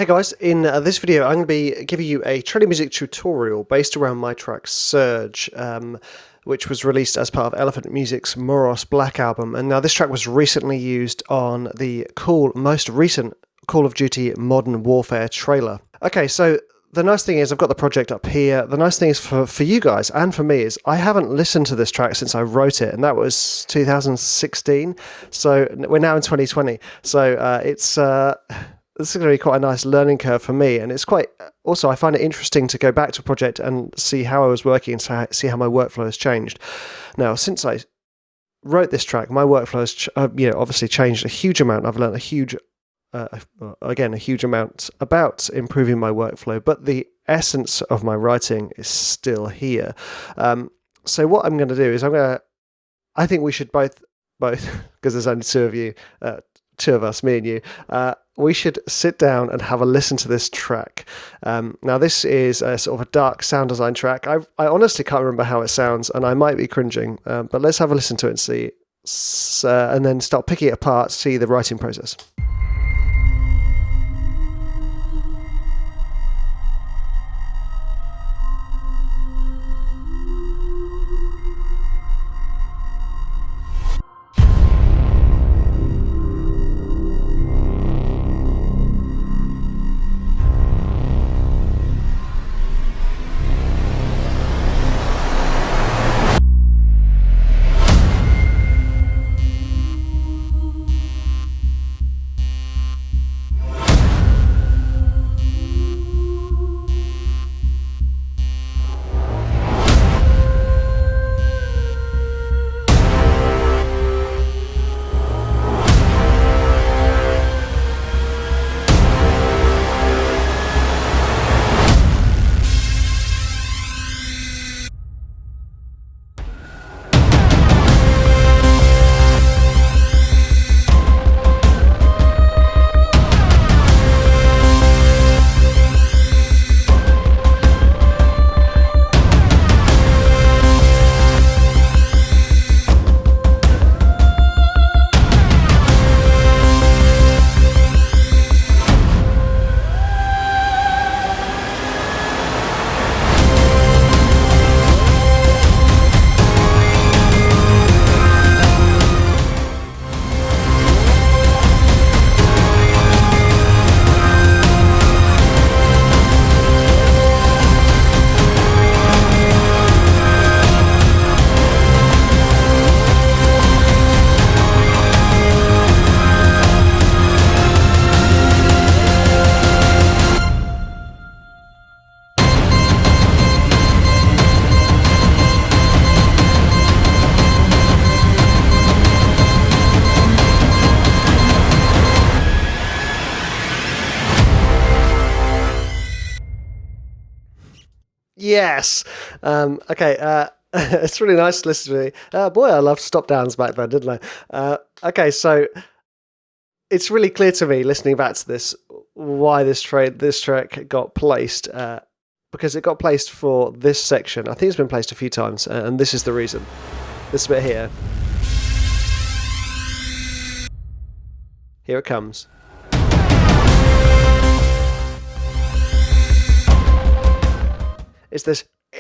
Hey guys, in this video I'm going to be giving you a training music tutorial based around my track Surge, which was released as part of Elephant Music's Moros Black album. And now this track was recently used on the most recent Call of Duty Modern Warfare trailer. Okay, so the nice thing is I've got the project up here. The nice thing is for you guys and for me is I haven't listened to this track since I wrote it, and that was 2016. So we're now in 2020. So this is going to be quite a nice learning curve for me, and it's quite also I find it interesting to go back to a project and see how I was working and see how my workflow has changed. Now, since I wrote this track, my workflow has obviously changed a huge amount. I've learned a huge amount about improving my workflow, but the essence of my writing is still here. So what I'm going to do is I think we should both because there's only two of us, me and you, we should sit down and have a listen to this track. Now, this is a sort of a dark sound design track. I honestly can't remember how it sounds, and I might be cringing, but let's have a listen to it and see, and then start picking it apart, see the writing process. Yes. Okay. It's really nice to listen to me. Boy, I loved stop downs back then, didn't I? Okay, so it's really clear to me listening back to this why this track got placed. Because it got placed for this section. I think it's been placed a few times, and this is the reason. This bit here. Here it comes. It's this. I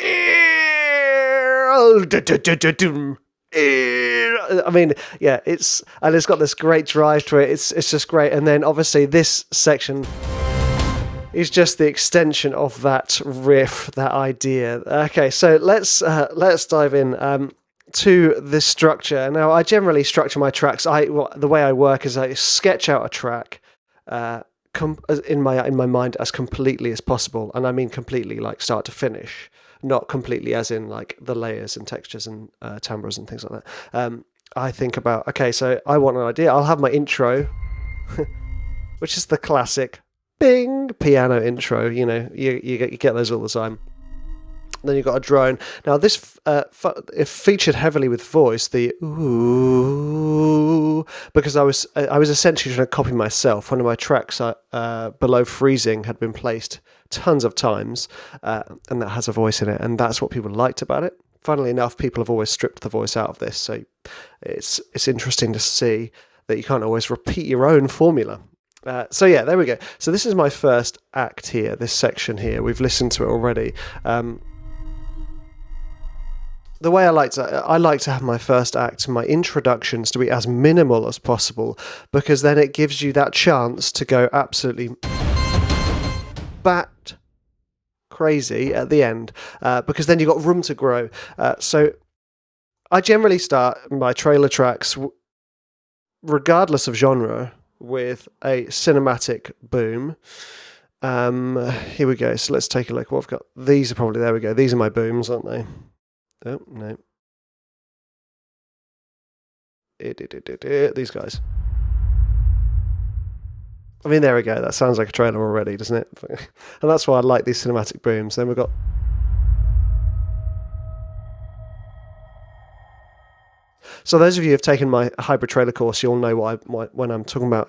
mean, yeah, it's got this great drive to it. It's just great, and then obviously this section is just the extension of that riff, that idea. Okay, so let's dive in to this structure. Now, I generally structure my tracks. The way I work is I sketch out a track. In my mind as completely as possible, and I mean completely like start to finish, not completely as in like the layers and textures and timbres and things like that. I think about, okay, so I want an idea. I'll have my intro, which is the classic bing piano intro. You know, you get those all the time. Then you've got a drone. Now this it featured heavily with voice, the ooh, because I was essentially trying to copy myself. One of my tracks, Below Freezing, had been placed tons of times, and that has a voice in it, and that's what people liked about it. Funnily enough, people have always stripped the voice out of this, so it's interesting to see that you can't always repeat your own formula. So yeah, there we go. So this is my first act here, this section here. We've listened to it already. The way I like to have my first act, my introductions, to be as minimal as possible, because then it gives you that chance to go absolutely bat crazy at the end, because then you've got room to grow. So I generally start my trailer tracks, regardless of genre, with a cinematic boom. Here we go. So let's take a look. What I've got. These are probably, there we go. These are my booms, aren't they? Oh, no. These guys. I mean, there we go. That sounds like a trailer already, doesn't it? And that's why I like these cinematic booms. Then we've got... So those of you who have taken my hybrid trailer course, you'll know when I'm talking about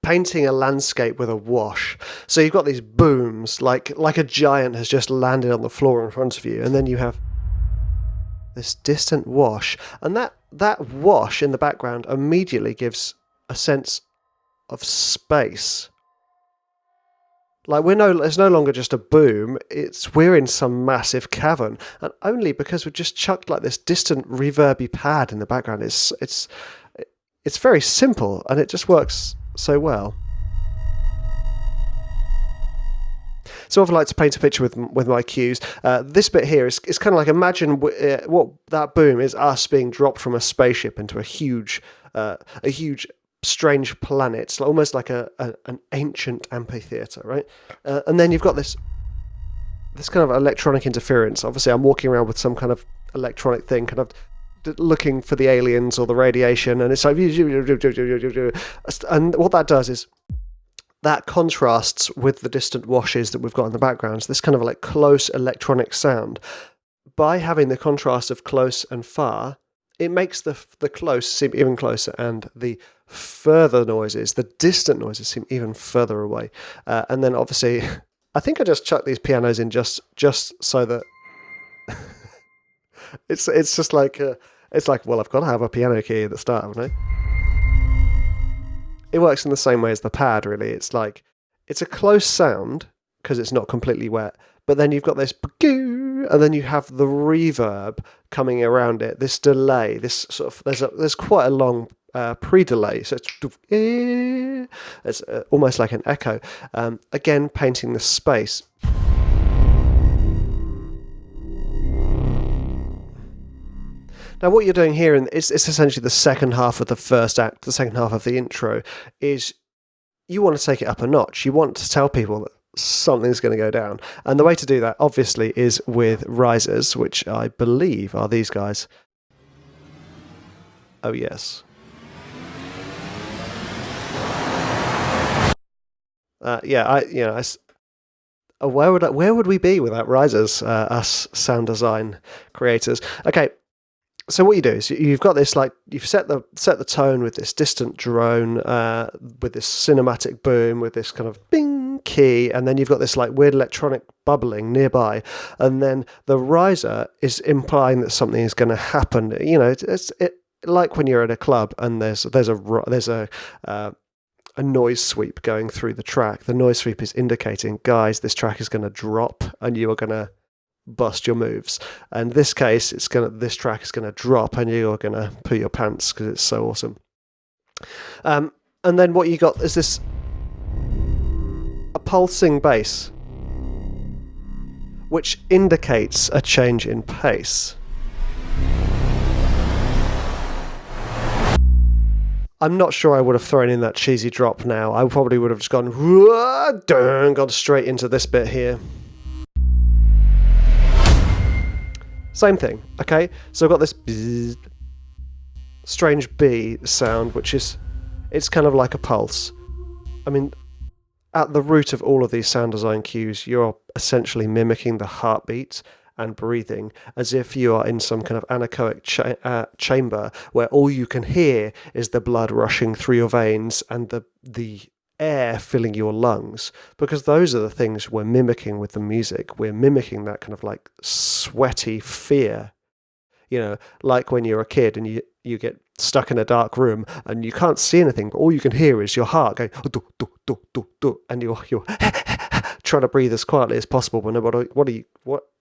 painting a landscape with a wash. So you've got these booms, like a giant has just landed on the floor in front of you, and then you have this distant wash, and that wash in the background immediately gives a sense of space. Like it's no longer just a boom, we're in some massive cavern, and only because we've just chucked like this distant reverby pad in the background. It's very simple, and it just works so well. So I'd like to paint a picture with my cues. This bit here is kind of like, imagine what that boom is, us being dropped from a spaceship into a huge strange planet, almost like an ancient amphitheater, right? And then you've got this kind of electronic interference. Obviously, I'm walking around with some kind of electronic thing, kind of looking for the aliens or the radiation, and it's like, and what that does is that contrasts with the distant washes that we've got in the background. So this kind of like close electronic sound. By having the contrast of close and far, it makes the close seem even closer, and the further noises, the distant noises, seem even further away. And then obviously, I think I just chucked these pianos in just so that it's just like well, I've got to have a piano key at the start, haven't I? It works in the same way as the pad, really. It's like, it's a close sound because it's not completely wet, but then you've got this, and then you have the reverb coming around it, this delay, this sort of, there's quite a long pre-delay, so it's almost like an echo. Again, painting the space. Now, what you're doing here, and it's essentially the second half of the first act, the second half of the intro, is you want to take it up a notch. You want to tell people that something's going to go down. And the way to do that, obviously, is with risers, which I believe are these guys. Oh, yes. Where would we be without risers, us sound design creators? Okay. So what you do is you've got this, like, you've set the tone with this distant drone, with this cinematic boom, with this kind of bing key, and then you've got this like weird electronic bubbling nearby, and then the riser is implying that something is going to happen. You know, it's like when you're at a club and there's a noise sweep going through the track. The noise sweep is indicating, guys, this track is going to drop, and you are going to bust your moves. And in this case, this track is going to drop, and you're going to poo your pants because it's so awesome. And then what you got is this a pulsing bass, which indicates a change in pace. I'm not sure I would have thrown in that cheesy drop now. I probably would have just gone straight into this bit here. Same thing, okay? So I've got this strange B sound, which is, it's kind of like a pulse. I mean, at the root of all of these sound design cues, you're essentially mimicking the heartbeat and breathing as if you are in some kind of anechoic chamber where all you can hear is the blood rushing through your veins and the air filling your lungs, because those are the things we're mimicking with the music. We're mimicking that kind of like sweaty fear, you know, like when you're a kid and you get stuck in a dark room and you can't see anything, but all you can hear is your heart going do, do, do, do, do, and you're trying to breathe as quietly as possible. But no matter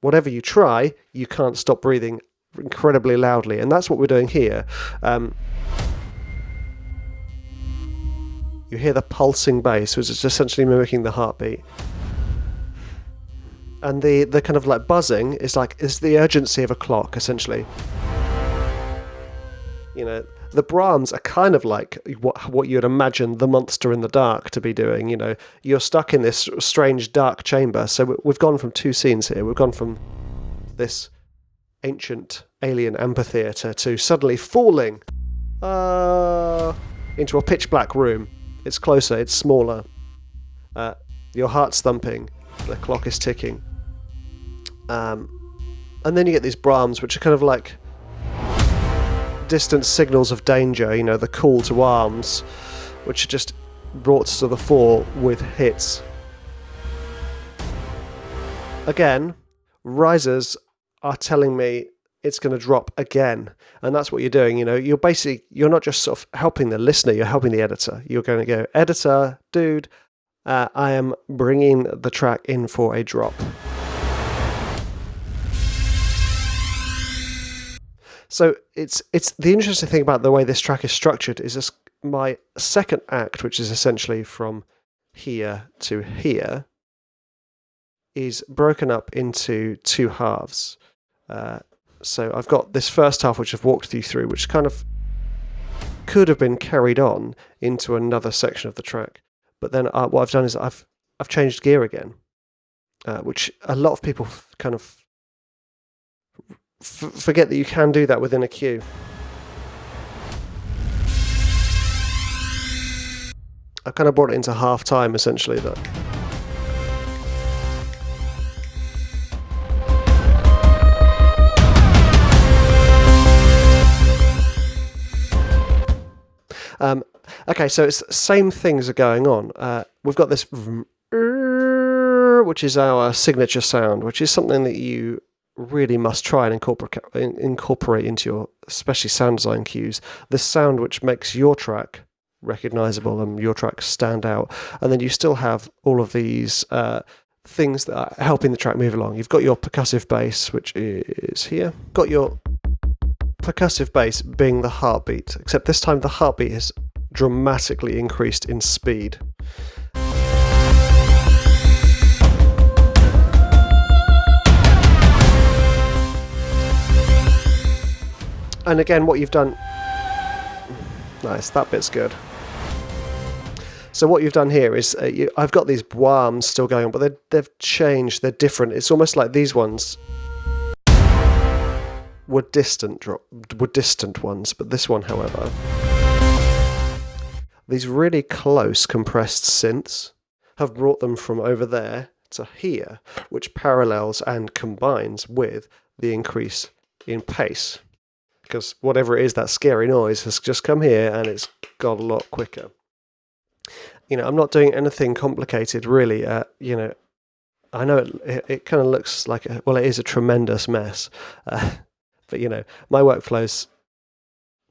whatever you try, you can't stop breathing incredibly loudly, and that's what we're doing here. You hear the pulsing bass, which is essentially mimicking the heartbeat. And the kind of like buzzing is the urgency of a clock, essentially. You know, the Brahms are kind of like what you would imagine the monster in the dark to be doing. You know, you're stuck in this strange dark chamber. So we've gone from two scenes here. We've gone from this ancient alien amphitheatre to suddenly falling into a pitch black room. It's closer, it's smaller. Your heart's thumping, the clock is ticking. And then you get these Brahms, which are kind of like distant signals of danger, you know, the call to arms, which are just brought to the fore with hits. Again, risers are telling me it's going to drop again, and that's what you're doing. You know, you're not just sort of helping the listener, you're helping the editor. You're going to go, editor, dude, I am bringing the track in for a drop. So it's the interesting thing about the way this track is structured is this, my second act, which is essentially from here to here, is broken up into two halves. So I've got this first half, which I've walked you through, which kind of could have been carried on into another section of the track. But then what I've done is I've changed gear again, which a lot of people kind of forget that you can do that within a cue. I kind of brought it into half time, essentially. That. Okay, so it's the same things are going on. We've got this, which is our signature sound, which is something that you really must try and incorporate into your, especially sound design cues. The sound which makes your track recognizable and your track stand out. And then you still have all of these things that are helping the track move along. You've got your percussive bass, which is here. Got your percussive bass being the heartbeat, except this time the heartbeat has dramatically increased in speed. And again, what you've done... Nice, that bit's good. So what you've done here is, I've got these Brahms still going on, but they've changed, they're different. It's almost like these ones were distant ones, but this one, however, these really close compressed synths have brought them from over there to here, which parallels and combines with the increase in pace. Because whatever it is, that scary noise has just come here and it's got a lot quicker. You know, I'm not doing anything complicated, really. You know, I know it kind of looks like, it is a tremendous mess. But, you know, my workflow's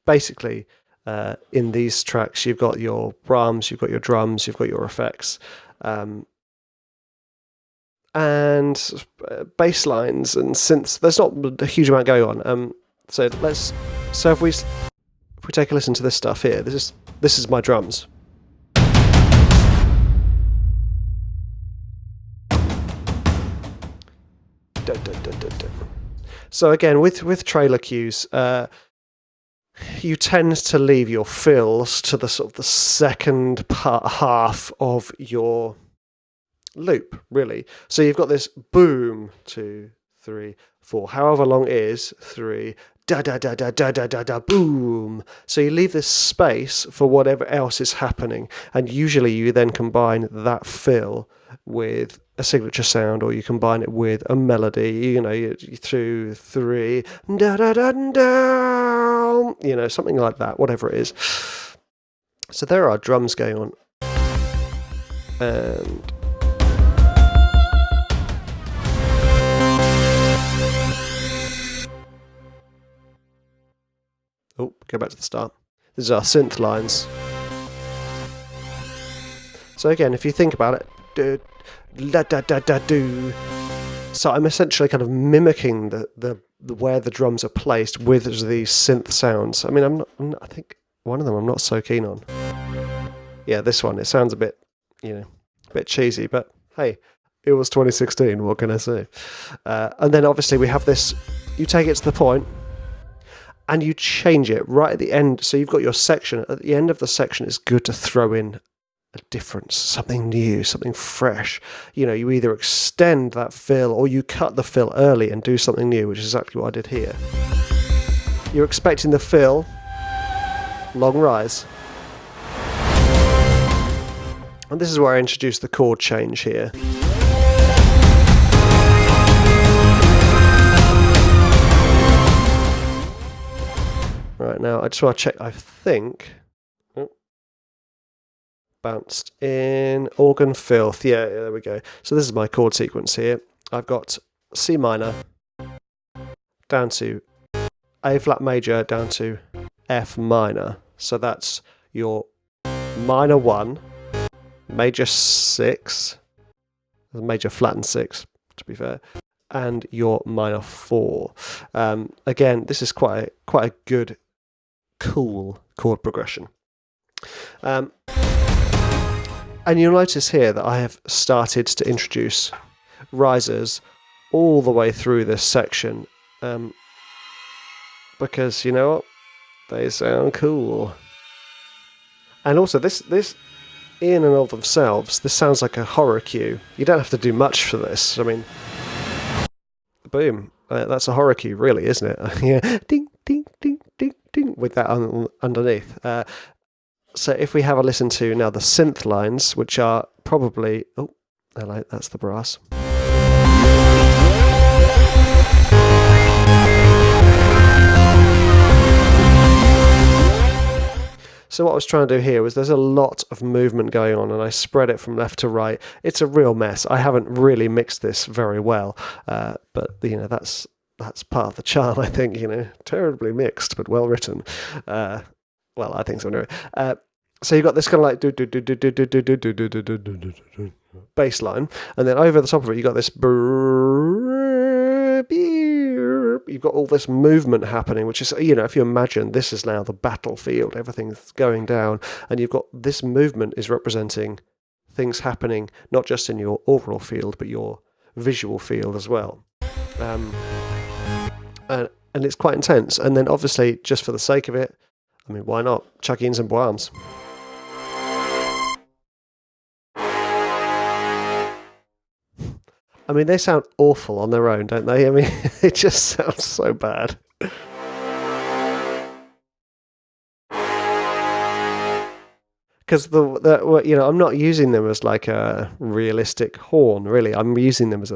basically in these tracks, you've got your Brahms, you've got your drums, you've got your effects, and bass lines and synths. There's not a huge amount going on. So if we take a listen to this stuff here, this is my drums. So again, with trailer cues, you tend to leave your fills to the sort of the second half of your loop, really. So you've got this boom, 2, 3, 4, however long it is, 3, da da da da da da da da boom. So you leave this space for whatever else is happening, and usually you then combine that fill with a signature sound, or you combine it with a melody. You know, you 2, 3, da da da da, you know, something like that, whatever it is. So there are drums going on, and oh, Go back to the start. These are our synth lines. So again, if you think about it, do, da da da da do. So I'm essentially kind of mimicking the where the drums are placed with these synth sounds. I mean, I think one of them I'm not so keen on. Yeah, this one. It sounds a bit, a bit cheesy, but hey, it was 2016. What can I say? And then obviously we have this. You take it to the point, and you change it right at the end. So you've got your section. At the end of the section, it's good to throw in a difference, something new, something fresh. You either extend that fill or you cut the fill early and do something new, which is exactly what I did here. You're expecting the fill, long rise. And this is where I introduced the chord change here. Right, now I just want to check, I think... bounced in organ filth. Yeah, there we go. So this is my chord sequence here. I've got C minor down to A flat major down to F minor. So that's your minor 1, major 6, major flattened 6 to be fair, and your minor 4. Again, this is quite a good, cool chord progression. And you'll notice here that I have started to introduce risers all the way through this section, because you know what? They sound cool. And also this in and of themselves, this sounds like a horror cue. You don't have to do much for this. I mean, boom. That's a horror cue, really, isn't it? Yeah, ding, ding, ding, ding, ding, with that underneath. So if we have a listen to now the synth lines, which are probably... Oh, hello, that's the brass. So what I was trying to do here was there's a lot of movement going on and I spread it from left to right. It's a real mess. I haven't really mixed this very well, but that's part of the charm, I think. Terribly mixed, but well written. Well, I think so anyway. So you've got this kind of like bass line, and then over the top of it you've got this. You've got all this movement happening, which is, if you imagine this is now the battlefield, everything's going down, and you've got this movement is representing things happening not just in your aural field, but your visual field as well. And it's quite intense. And then obviously, just for the sake of it, I mean, why not? Chuck in some bombs. I mean, they sound awful on their own, don't they? I mean, it just sounds so bad. Because I'm not using them as like a realistic horn, really. I'm using them as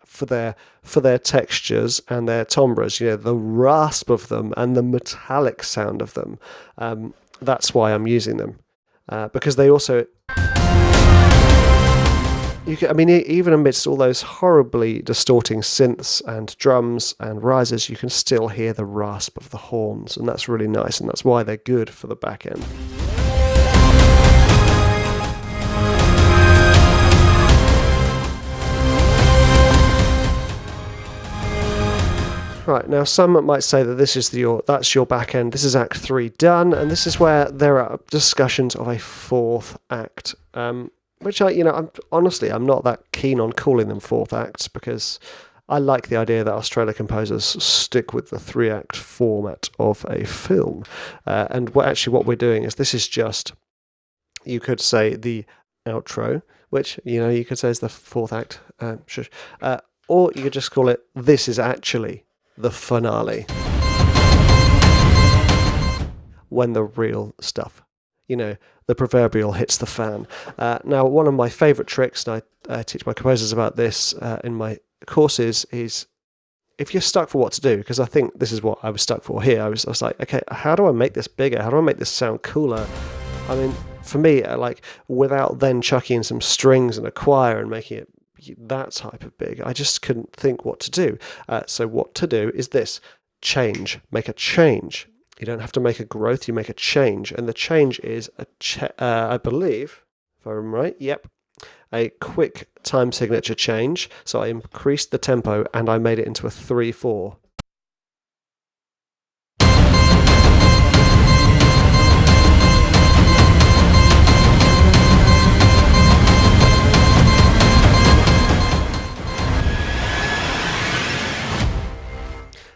for their textures and their timbres. The rasp of them and the metallic sound of them. That's why I'm using them, because they also. Even amidst all those horribly distorting synths and drums and risers, you can still hear the rasp of the horns, and that's really nice, and that's why they're good for the back end. Right, now some might say that that's your back end, this is Act 3 done, and this is where there are discussions of a fourth act. Which I'm not that keen on calling them fourth acts, because I like the idea that Australian composers stick with the 3-act format of a film. And what we're doing is this is just, you could say the outro, which you could say is the fourth act, or you could just call it this is actually the finale, when the real stuff, the proverbial hits the fan. Now, one of my favourite tricks, and I teach my composers about this in my courses, is if you're stuck for what to do, because I think this is what I was stuck for here. I was like, okay, how do I make this bigger? How do I make this sound cooler? I mean, for me, without then chucking in some strings and a choir and making it that type of big, I just couldn't think what to do. So what to do is this: change, make a change. You don't have to make a growth, you make a change. And the change is, I believe, if I'm right, yep, a quick time signature change. So I increased the tempo and I made it into a 3/4.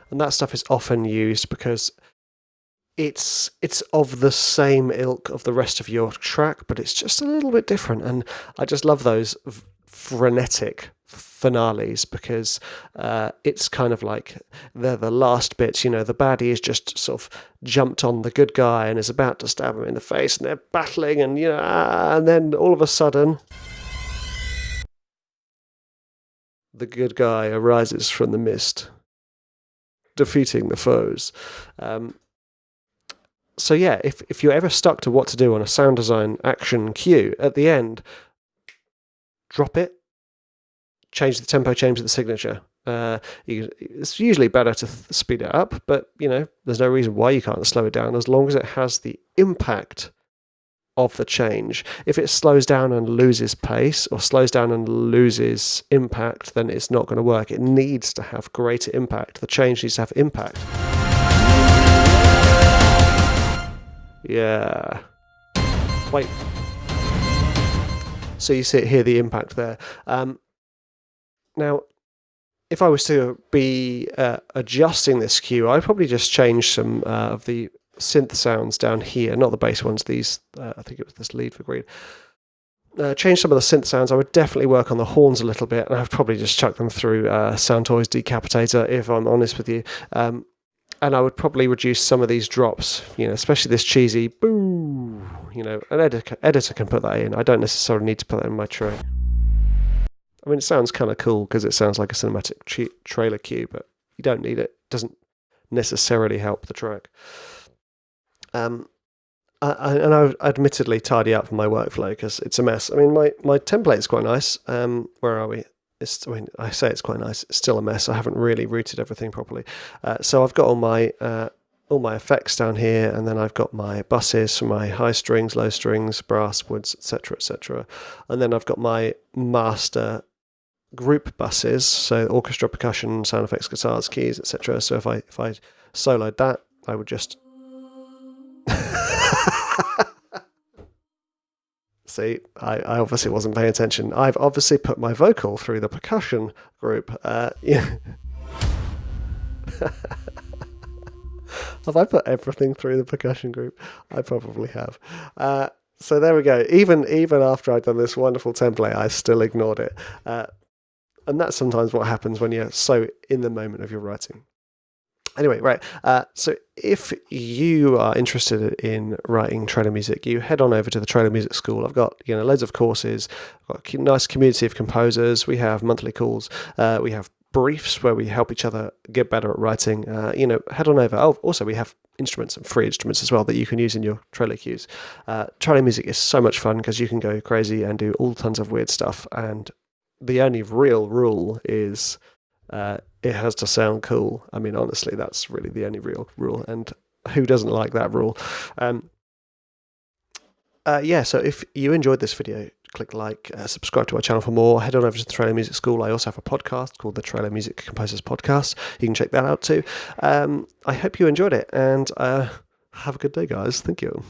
And that stuff is often used because it's of the same ilk of the rest of your track, but it's just a little bit different. And I just love those frenetic finales because it's kind of like they're the last bits. The baddie is just sort of jumped on the good guy and is about to stab him in the face, and they're battling, and and then all of a sudden the good guy arises from the mist, defeating the foes. So yeah, if you're ever stuck to what to do on a sound design action cue, at the end, drop it, change the tempo, change the signature. It's usually better to speed it up, but there's no reason why you can't slow it down as long as it has the impact of the change. If it slows down and loses pace or slows down and loses impact, then it's not going to work. It needs to have greater impact. The change needs to have impact. Yeah. Wait. So you hear the impact there. Now, if I was to be adjusting this cue, I'd probably just change some of the synth sounds down here, not the bass ones. These, I think it was this lead for green. Change some of the synth sounds. I would definitely work on the horns a little bit, and I'd probably just chuck them through Soundtoys Decapitator, if I'm honest with you. And I would probably reduce some of these drops, especially this cheesy boo. An editor can put that in. I don't necessarily need to put that in my track. I mean, it sounds kind of cool because it sounds like a cinematic trailer cue, but you don't need it. It doesn't necessarily help the track. And I admittedly tidy up my workflow because it's a mess. I mean, my template is quite nice. Where are we? I say it's quite nice. It's still a mess. I haven't really routed everything properly. So I've got all my effects down here, and then I've got my buses for my high strings, low strings, brass, woods, etc., etc. And then I've got my master group buses, so orchestra, percussion, sound effects, guitars, keys, etc. So if I soloed that, I would just see, I obviously wasn't paying attention. I've obviously put my vocal through the percussion group. Yeah. Have I put everything through the percussion group? I probably have. So there we go. Even after I'd done this wonderful template, I still ignored it. And that's sometimes what happens when you're so in the moment of your writing. Anyway, right. So if you are interested in writing trailer music, you head on over to the Trailer Music School. I've got loads of courses. I've got a nice community of composers. We have monthly calls. We have briefs where we help each other get better at writing. Head on over. Oh, also we have instruments and free instruments as well that you can use in your trailer cues. Trailer music is so much fun because you can go crazy and do all tons of weird stuff. And the only real rule is it has to sound cool. I mean, honestly, that's really the only real rule. And who doesn't like that rule? So if you enjoyed this video, click like, subscribe to our channel for more. Head on over to the Trailer Music School. I also have a podcast called the Trailer Music Composers Podcast. You can check that out too. I hope you enjoyed it, and have a good day, guys. Thank you.